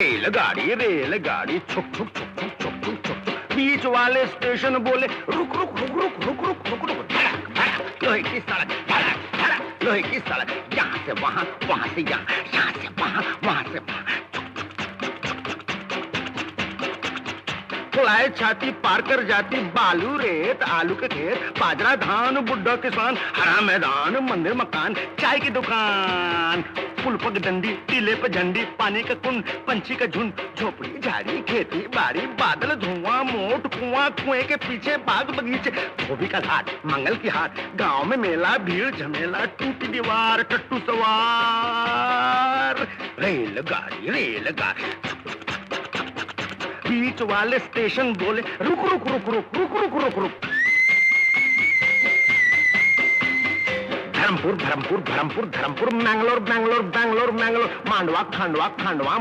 रेलगाड़ी रेलगाड़ी छुक छुक छुक छुक छुक छुक छुक छुक। बीच वाले स्टेशन बोले रुक रुक रुक रुक रुक रुक रुक रुक। धड़क धड़क लोहे की सड़क, धड़क धड़क लोहे की सड़क। यहाँ से वहाँ, वहाँ से यहाँ, यहाँ से वहाँ, वहाँ से वहाँ। फुलाए छाती पार कर जाती बालू रेत आलू के खेत, बाजरा धान बुड्ढा किसान, हरा मैदान मंदिर मकान, चाय की दुकान, पुल पग डंडी, टीले पे झंडी, पानी का कुंड, पंछी का झुंड, झोपड़ी झाड़ी खेती बाड़ी, बादल धुआं मोट कुआं, कुएं के पीछे बाग बगीचे, धोबी का घाट मंगल की हाट, गांव में मेला भीड़ झमेला, टूटी दीवार टट्टू सवार। रेलगाड़ी रेलगाड़ी बीच वाले स्टेशन बोले रुक रुक रुक रुक रुक रुक रुक रुक। धर्मपुर धर्मपुर धर्मपुर धर्मपुर, मैंगलोर बैंगलोर बैंगलोर मैंगलोर, मांडवा खांडवा खांडवा।